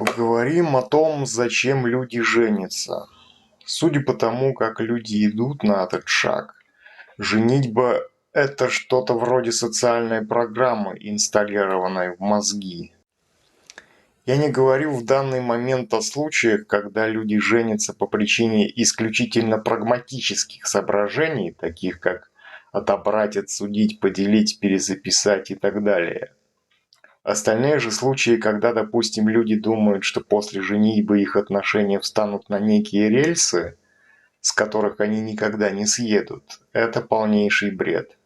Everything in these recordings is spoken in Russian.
Поговорим о том, зачем люди женятся. Судя по тому, как люди идут на этот шаг, женитьба– это что-то вроде социальной программы, инсталлированной в мозги. Я не говорю в данный момент о случаях, когда люди женятся по причине исключительно прагматических соображений, таких как отобрать, отсудить, поделить, перезаписать и так далее. Остальные же случаи, когда, допустим, люди думают, что после женитьбы их отношения встанут на некие рельсы, с которых они никогда не съедут, это полнейший бред.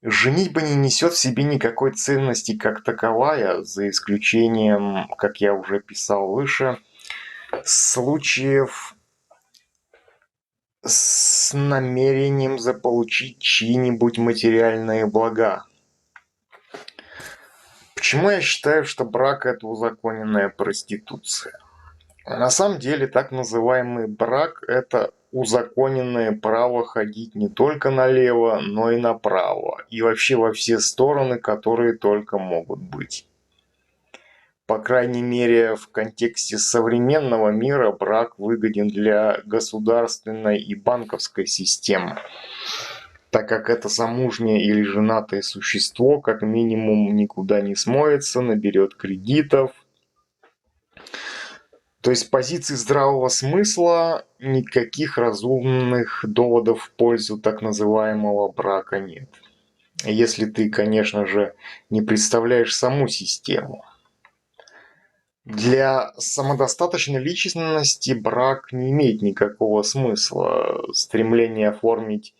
Женитьба не несет в себе никакой ценности как таковая, за исключением, как я уже писал выше, случаев с намерением заполучить чьи-нибудь материальные блага. Почему я считаю, что брак– это узаконенная проституция? На самом деле, так называемый брак– это узаконенное право ходить не только налево, но и направо, и вообще во все стороны, которые только могут быть. По крайней мере, в контексте современного мира брак выгоден для государственной и банковской системы, так как это замужнее или женатое существо как минимум никуда не смоется, наберет кредитов. То есть с позиции здравого смысла никаких разумных доводов в пользу так называемого брака нет. Если ты, конечно же, не представляешь саму систему. Для самодостаточной личности брак не имеет никакого смысла. Стремление оформить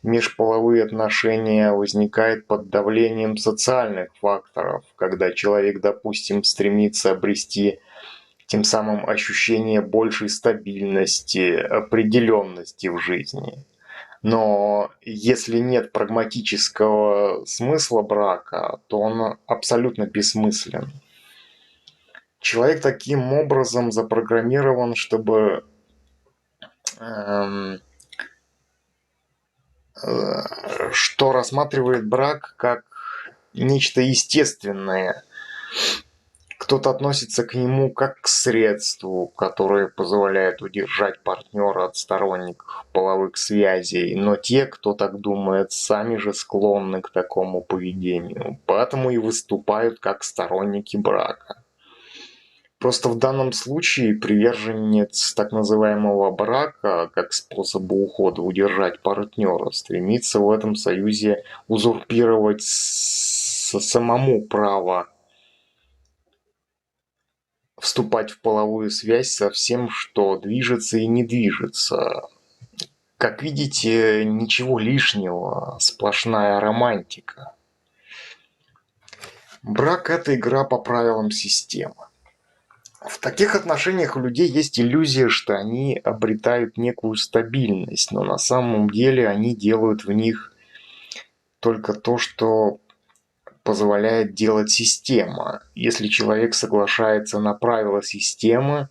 межполовые отношения возникает под давлением социальных факторов, когда человек, допустим, стремится обрести тем самым ощущение большей стабильности, определенности в жизни. Но если нет прагматического смысла брака, то он абсолютно бессмыслен. Человек таким образом запрограммирован, чтобы что рассматривает брак как нечто естественное. Кто-то относится к нему как к средству, которое позволяет удержать партнера от сторонников половых связей, но те, кто так думает, сами же склонны к такому поведению, поэтому и выступают как сторонники брака. Просто в данном случае приверженец так называемого брака, как способа ухода удержать партнера, стремится в этом союзе узурпировать самому право вступать в половую связь со всем, что движется и не движется. Как видите, ничего лишнего, сплошная романтика. Брак– это игра по правилам системы. В таких отношениях у людей есть иллюзия, что они обретают некую стабильность, но на самом деле они делают в них только то, что позволяет делать система. Если человек соглашается на правила системы,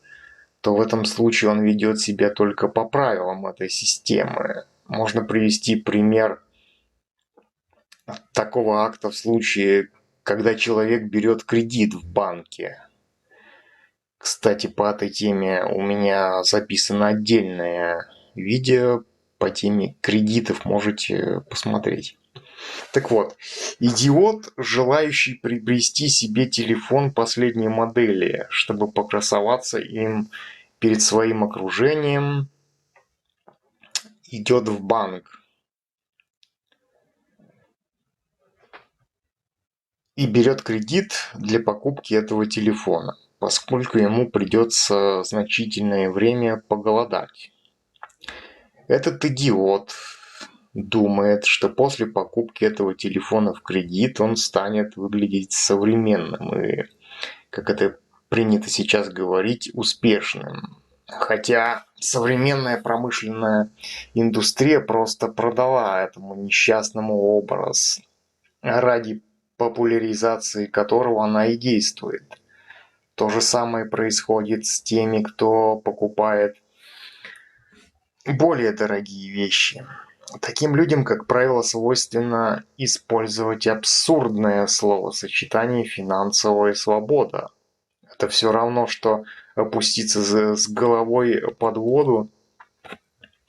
то в этом случае он ведет себя только по правилам этой системы. Можно привести пример такого акта в случае, когда человек берет кредит в банке. Кстати, по этой теме у меня записано отдельное видео по теме кредитов, можете посмотреть. Так вот, идиот, желающий приобрести себе телефон последней модели, чтобы покрасоваться им перед своим окружением, идет в банк и берет кредит для покупки этого телефона, поскольку ему придется значительное время поголодать. Этот идиот думает, что после покупки этого телефона в кредит он станет выглядеть современным и, как это принято сейчас говорить, успешным. Хотя современная промышленная индустрия просто продала этому несчастному образ, ради популяризации которого она и действует. То же самое происходит с теми, кто покупает более дорогие вещи. Таким людям, как правило, свойственно использовать абсурдное словосочетание «финансовая свобода». Это все равно, что опуститься с головой под воду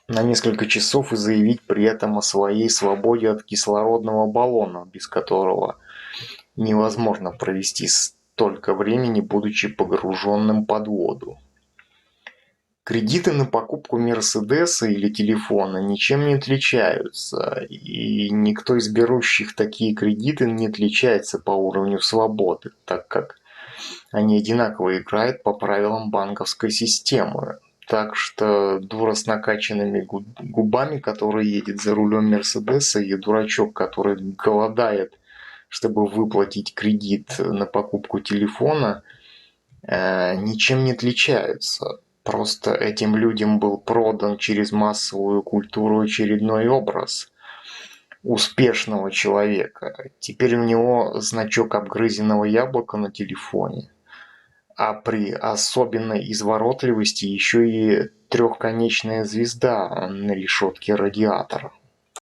на несколько часов и заявить при этом о своей свободе от кислородного баллона, без которого невозможно провести столько времени, будучи погруженным под воду. Кредиты на покупку Мерседеса или телефона ничем не отличаются, и никто из берущих такие кредиты не отличается по уровню свободы, так как они одинаково играют по правилам банковской системы. Так что дура с накачанными губами, который едет за рулем Мерседеса, и дурачок, который голодает, чтобы выплатить кредит на покупку телефона, ничем не отличаются. Просто этим людям был продан через массовую культуру очередной образ успешного человека. Теперь у него значок обгрызенного яблока на телефоне, а при особенной изворотливости еще и трехконечная звезда на решетке радиатора.